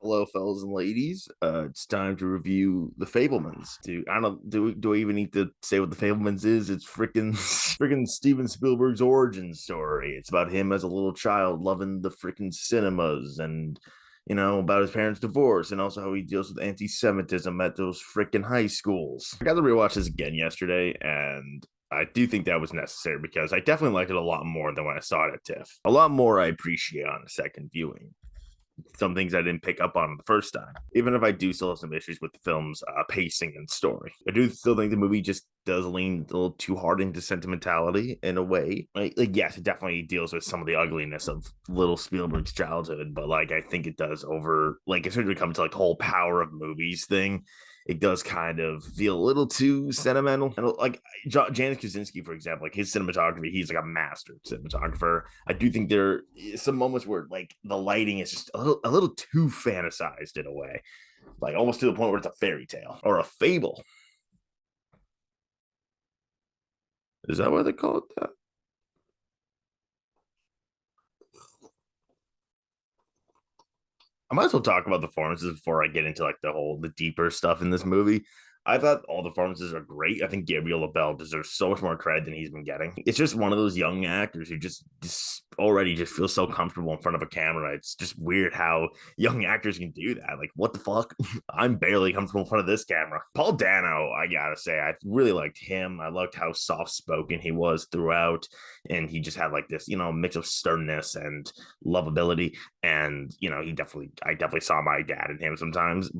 Hello, fellas and ladies. It's time to review the Fabelmans. I don't know. Do I even need to say what the Fabelmans is? It's freaking freaking Steven Spielberg's origin story. It's about him as a little child loving the freaking cinemas, and about his parents' divorce, and also how he deals with anti-Semitism at those freaking high schools. I got to rewatch this again yesterday, and I do think that was necessary because I definitely liked it a lot more than when I saw it at TIFF. A lot more I appreciate on a second viewing. Some things I didn't pick up on the first time, even if I do still have some issues with the film's pacing and story. I do still think the movie just does lean a little too hard into sentimentality in a way. Like yes, it definitely deals with some of the ugliness of little Spielberg's childhood, but like I think it does over, like, especially when it comes to like the whole power of movies thing, it does kind of feel a little too sentimental. And like Janusz Kaczynski, for example, like his cinematography, he's like a master cinematographer. I do think there is some moments where like the lighting is just a little too fantasized in a way, like almost to the point where it's a fairy tale or a fable. Is that what they call it? That? I might as well talk about the performances before I get into like the deeper stuff in this movie. I thought all the performances are great. I think Gabriel LaBelle deserves so much more credit than he's been getting. It's just one of those young actors who just already just feels so comfortable in front of a camera. It's just weird how young actors can do that. Like, what the fuck? I'm barely comfortable in front of this camera. Paul Dano, I gotta say, I really liked him. I liked how soft spoken he was throughout, and he just had like this, mix of sternness and lovability. And I definitely saw my dad in him sometimes.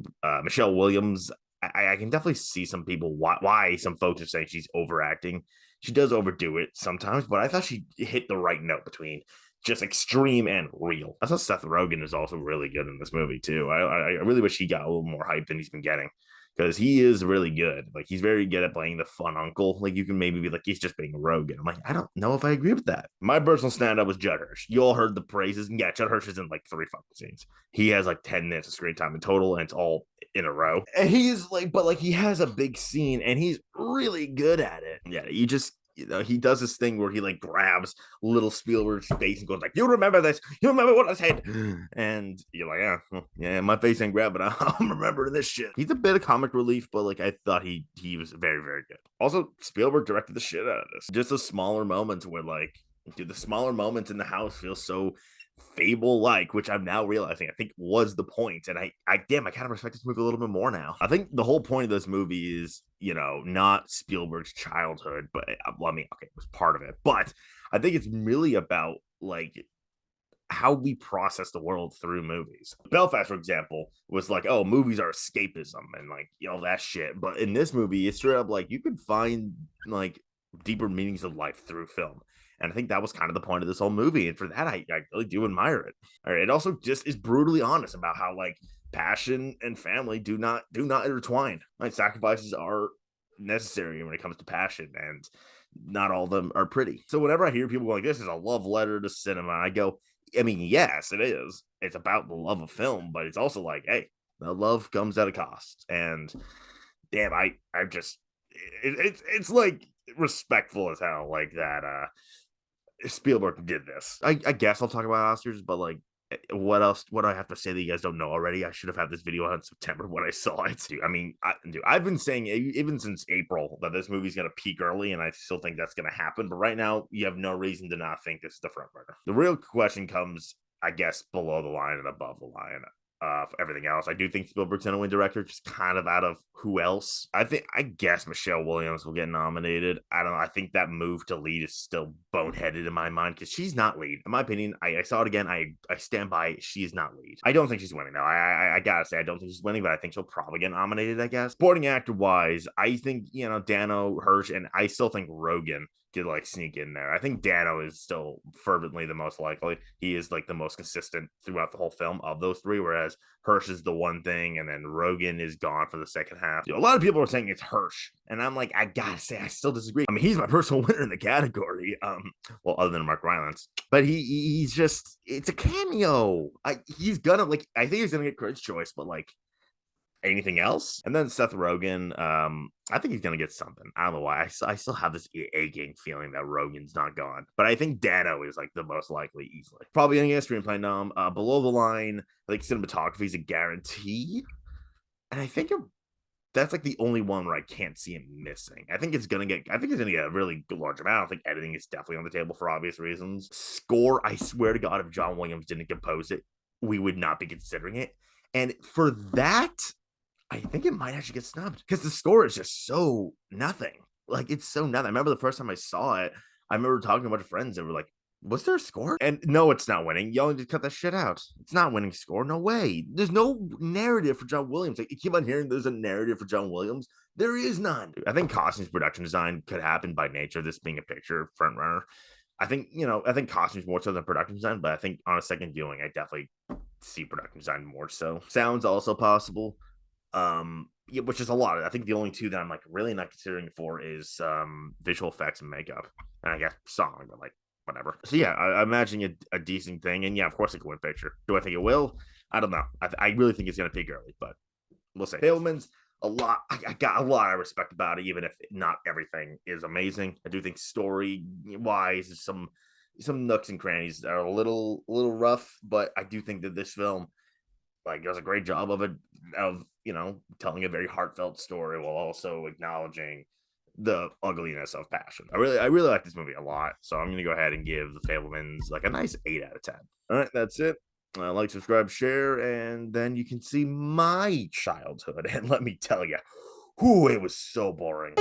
Michelle Williams, I can definitely see some people why some folks are saying she's overacting. She does overdo it sometimes, but I thought she hit the right note between just extreme and real. I thought Seth Rogen is also really good in this movie too. I really wish he got a little more hype than he's been getting, because he is really good. Like, he's very good at playing the fun uncle. Like, you can maybe be like, he's just being Rogan. I'm like, I don't know if I agree with that. My personal stand-up was Judd Hirsch. You all heard the praises. And yeah, Judd Hirsch is in like 3 fucking scenes. He has like 10 minutes of screen time in total, and it's all in a row. And he's like, but like he has a big scene and he's really good at it. Yeah, he does this thing where he like grabs little Spielberg's face and goes like, "You remember this? You remember what I said?" And you're like, "Yeah, my face ain't grabbed, but I'm remembering this shit." He's a bit of comic relief, but like I thought he was very, very good. Also, Spielberg directed the shit out of this. Just the smaller moments where like, dude, the smaller moments in the house feel so fable like, which I'm now realizing I think was the point. And I kind of respect this movie a little bit more now. I think the whole point of this movie is, not Spielberg's childhood, but well, I mean, okay, it was part of it, but I think it's really about like how we process the world through movies. Belfast, for example, was like, oh, movies are escapism and like, that shit. But in this movie, it's straight up like you can find like deeper meanings of life through film. And I think that was kind of the point of this whole movie. And for that, I really do admire it. All right. It also just is brutally honest about how like passion and family do not intertwine. Right? Sacrifices are necessary when it comes to passion, and not all of them are pretty. So whenever I hear people go like, this is a love letter to cinema, I go, I mean, yes, it is. It's about the love of film, but it's also like, hey, the love comes at a cost. And damn, I just it's like respectful as hell, like that Spielberg did this. I guess I'll talk about Oscars, but like, what else? What do I have to say that you guys don't know already? I should have had this video out in September when I saw it. Dude, I mean, I've been saying even since April that this movie's gonna peak early, and I still think that's gonna happen. But right now, you have no reason to not think this is the front runner. The real question comes, I guess, below the line and above the line. For everything else, I do think Spielberg's gonna win director, just kind of out of who else. I guess Michelle Williams will get nominated. I don't know. I think that move to lead is still boneheaded in my mind, because she's not lead. In my opinion, I saw it again. I stand by it. She is not lead. I don't think she's winning though. I gotta say I don't think she's winning, but I think she'll probably get nominated. I guess. Supporting actor wise, I think Dano, Hirsch, and I still think Rogan could like sneak in there. I think Dano is still fervently the most likely. He is like the most consistent throughout the whole film of those three, whereas Hirsch is the one thing, and then Rogan is gone for the second half. A lot of people are saying it's Hirsch, and I'm like, I gotta say, I still disagree. I mean, he's my personal winner in the category. Well, other than Mark Rylance, but he's just, it's a cameo. He's gonna like, I think he's gonna get Critics' Choice, but like, anything else. And then Seth Rogen, I think he's gonna get something. I don't know why. I still have this aching feeling that Rogen's not gone, but I think Dano is like the most likely, easily. Probably gonna get a screenplay nom. Below the line, like cinematography is a guarantee, and I think that's like the only one where I can't see him missing. I think it's gonna get a really large amount. I don't think editing is definitely on the table for obvious reasons. Score, I swear to God, if John Williams didn't compose it, we would not be considering it. And for that, I think it might actually get snubbed because the score is just so nothing. Like it's so nothing. I remember the first time I saw it, I remember talking to a bunch of friends that were like, was there a score? And no, it's not winning. Y'all need to cut that shit out. It's not winning score. No way. There's no narrative for John Williams. Like, you keep on hearing there's a narrative for John Williams. There is none. I think costumes production design could happen by nature, this being a picture front runner. I think, I think costumes more so than production design, but I think on a second viewing, I definitely see production design more so. Sounds also possible. Yeah, which is a lot. I think the only two that I'm like really not considering for is visual effects and makeup. And I guess song, but like whatever. So yeah, I imagine a decent thing, and yeah, of course it could win picture. Do I think it will? I don't know. I really think it's gonna peak early, but we'll see. Fabelmans, a lot. I got a lot I respect about it, even if not everything is amazing. I do think story wise, some nooks and crannies are a little rough, but I do think that this film like does a great job of telling a very heartfelt story while also acknowledging the ugliness of passion. I really like this movie a lot, so I'm gonna go ahead and give the Fabelmans like a nice 8 out of 10. All right, that's it. Like, subscribe, share, and then you can see my childhood. And let me tell you, it was so boring.